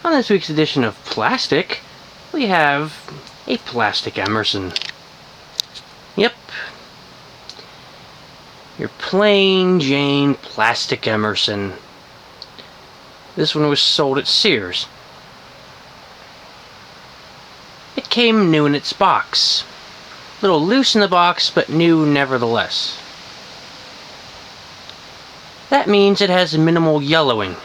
On this week's edition of Plastic, we have a plastic Emerson. Yep. Your plain Jane plastic Emerson. This one was sold at Sears. It came new in its box. A little loose in the box, but new nevertheless. That means it has minimal yellowing.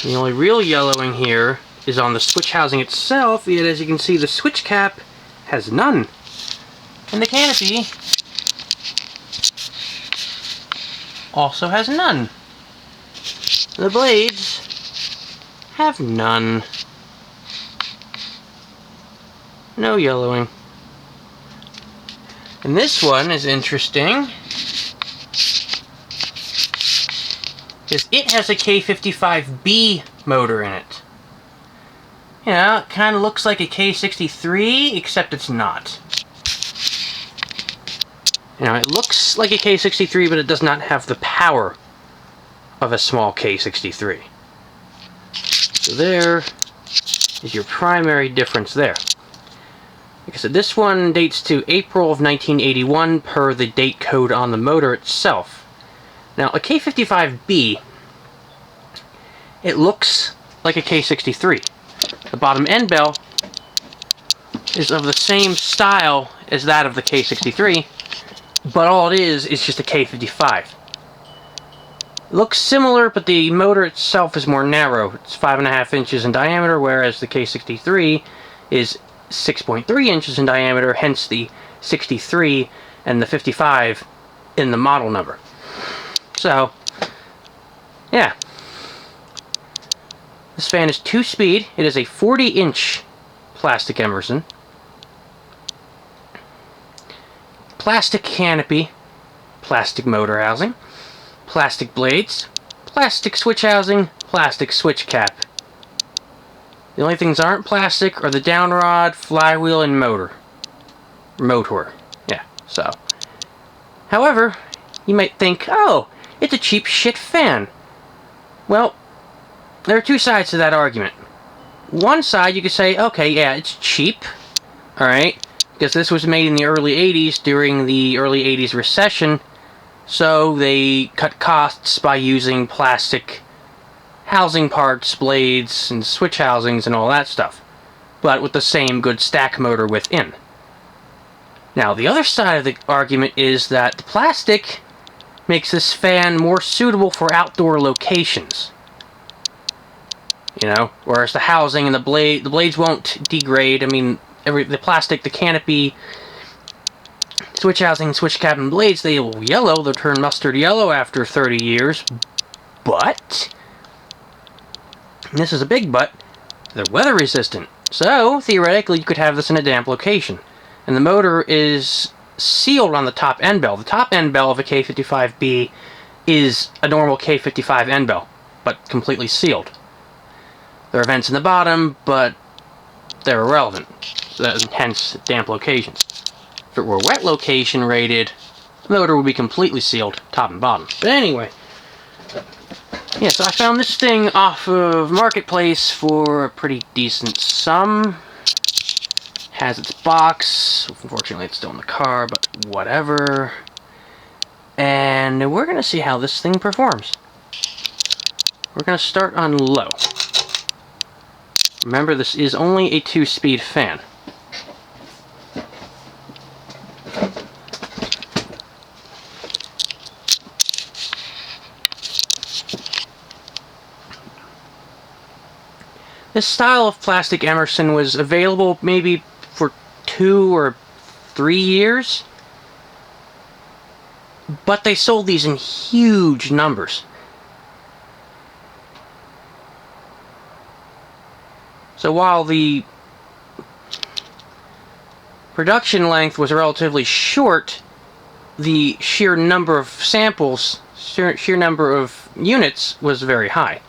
The only real yellowing here is on the switch housing itself, yet as you can see the switch cap has none. And the canopy also has none. The blades have none. No yellowing. And this one is interesting, because it has a K55B motor in it. You know, it kind of looks like a K63, except it's not. You know, it looks like a K63, but it does not have the power of a small K63. So there is your primary difference there. Like I said, this one dates to April of 1981 per the date code on the motor itself. Now, a K55B, it looks like a K63. The bottom end bell is of the same style as that of the K63, but all it is just a K55. It looks similar, but the motor itself is more narrow. It's 5.5 inches in diameter, whereas the K63 is 6.3 inches in diameter, hence the 63 and the 55 in the model number. So, yeah. This fan is 2-speed. It is a 40-inch plastic Emerson. Plastic canopy, plastic motor housing, plastic blades, plastic switch housing, plastic switch cap. The only things that aren't plastic are the downrod, flywheel, and motor. Yeah, so. However, you might think, oh, it's a cheap shit fan. Well, there are two sides to that argument. One side, you could say, okay, yeah, it's cheap. Alright, because this was made in the early 80s during the early 80s recession. So they cut costs by using plastic housing parts, blades, and switch housings, and all that stuff, but with the same good stack motor within. Now, the other side of the argument is that the plastic makes this fan more suitable for outdoor locations. You know, whereas the housing and the blades won't degrade. I mean, the plastic, the canopy, switch housing, switch cap, and blades, they will yellow. They'll turn mustard yellow after 30 years, but and this is a big but, they're weather resistant. So, theoretically, you could have this in a damp location. And the motor is sealed on the top end bell. The top end bell of a K55B is a normal K55 end bell, but completely sealed. There are vents in the bottom, but they're irrelevant. Hence, damp locations. If it were wet location rated, the motor would be completely sealed, top and bottom. But anyway, yeah, so I found this thing off of Marketplace for a pretty decent sum. Has its box. Unfortunately, it's still in the car, but whatever. And we're going to see how this thing performs. We're going to start on low. Remember, this is only a 2-speed fan. This style of plastic Emerson was available maybe for 2 or 3 years, but they sold these in huge numbers. So while the production length was relatively short, the sheer number of samples, sheer number of units was very high.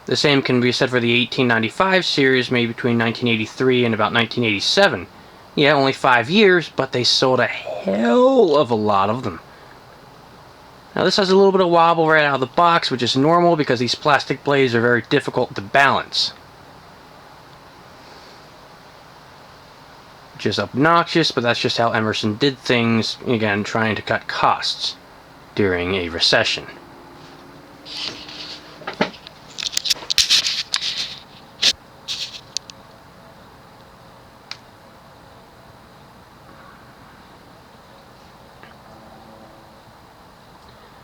The same can be said for the 1895 series, made between 1983 and about 1987. Yeah, only 5 years, but they sold a hell of a lot of them. Now this has a little bit of wobble right out of the box, which is normal because these plastic blades are very difficult to balance. Which is obnoxious, but that's just how Emerson did things, again, trying to cut costs during a recession.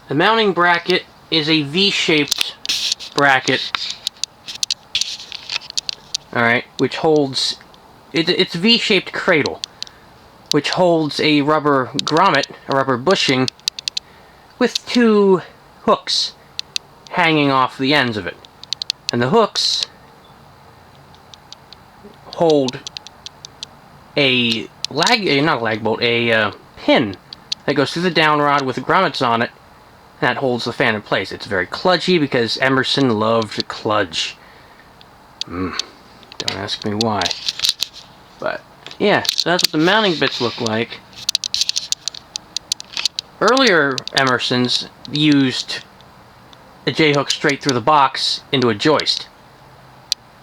The mounting bracket is a V-shaped bracket, alright, which holds, it's a V-shaped cradle, which holds a rubber grommet, a rubber bushing, with two hooks hanging off the ends of it. And the hooks hold a pin that goes through the down rod with grommets on it, that holds the fan in place. It's very kludgy because Emerson loved to kludge. Don't ask me why. But, yeah, so that's what the mounting bits look like. Earlier Emersons used a J-hook straight through the box into a joist.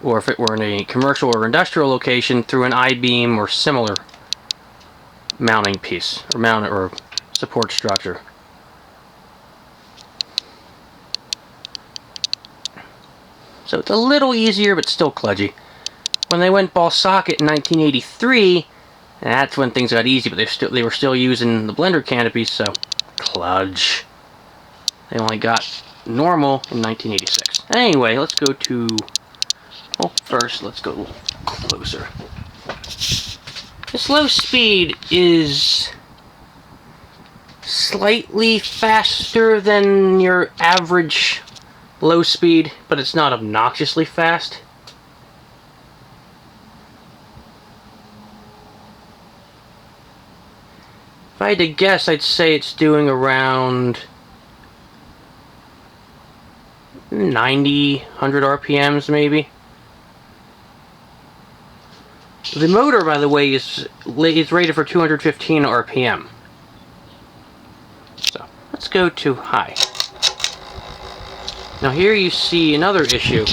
Or if it were in a commercial or industrial location, through an I-beam or similar mounting piece, or support structure. So it's a little easier, but still kludgy. When they went ball socket in 1983, that's when things got easy, but they were still using the blender canopies, so kludge. They only got normal in 1986. Anyway, let's go to... Well, first, let's go a little closer. This low speed is slightly faster than your average low speed, but it's not obnoxiously fast. If I had to guess, I'd say it's doing around 90, 100 RPMs maybe. The motor, by the way, is rated for 215 RPM. So, let's go to high. Now here you see another issue.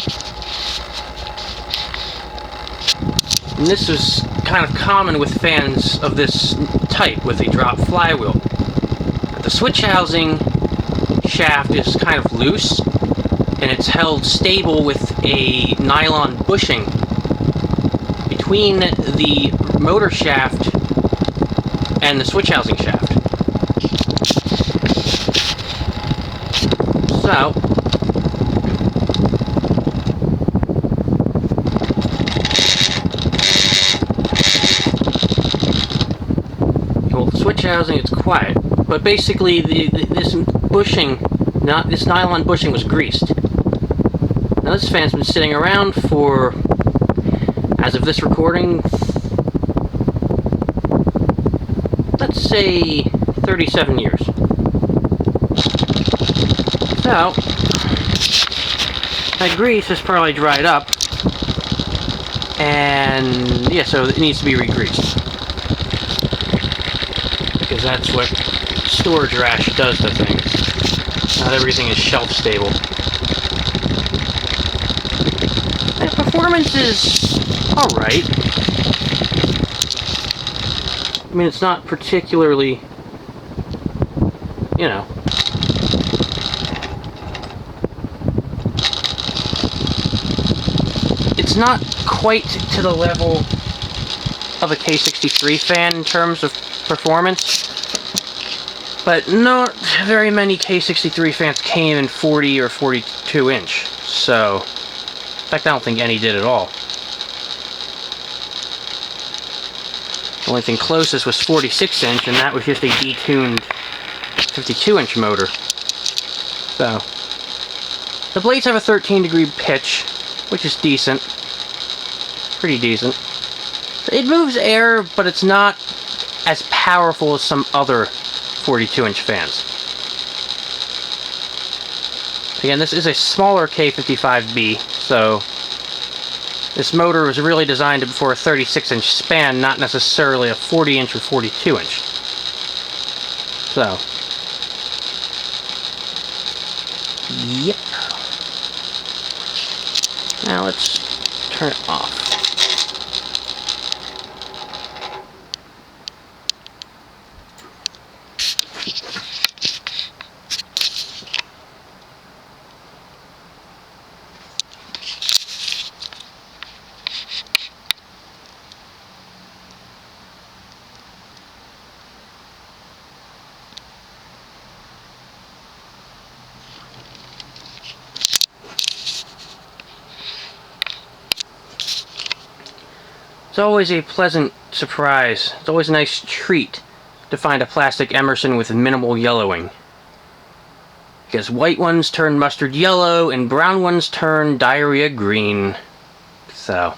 And this is kind of common with fans of this type with a drop flywheel. The switch housing shaft is kind of loose, and it's held stable with a nylon bushing between the motor shaft and the switch housing shaft. So, switch housing, it's quiet, but basically this nylon bushing was greased. Now this fan's been sitting around for, as of this recording, let's say 37 years. So that grease has probably dried up, and yeah, so it needs to be re-greased. Because that's what storage rash does to things. Not everything is shelf stable. And performance is alright. I mean, it's not particularly, you know. It's not quite to the level of a K63 fan in terms of performance, but not very many K63 fans came in 40 or 42 inch, so in fact I don't think any did at all. The only thing closest was 46 inch, and that was just a detuned 52 inch motor. So the blades have a 13-degree pitch, which is decent, pretty decent. It moves air, but it's not as powerful as some other 42-inch fans. Again, this is a smaller K55B, so this motor was really designed for a 36-inch span, not necessarily a 40-inch or 42-inch. So, Yep. Now let's turn it off. It's always a pleasant surprise. It's always a nice treat to find a plastic Emerson with minimal yellowing. Because white ones turn mustard yellow and brown ones turn diarrhea green. So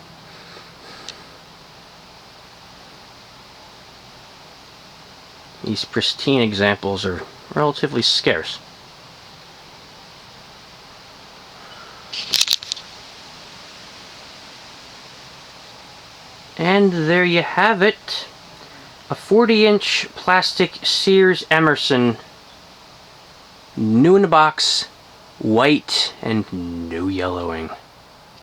these pristine examples are relatively scarce. And there you have it. A 40-inch plastic Sears Emerson. New in the box, white, and no yellowing.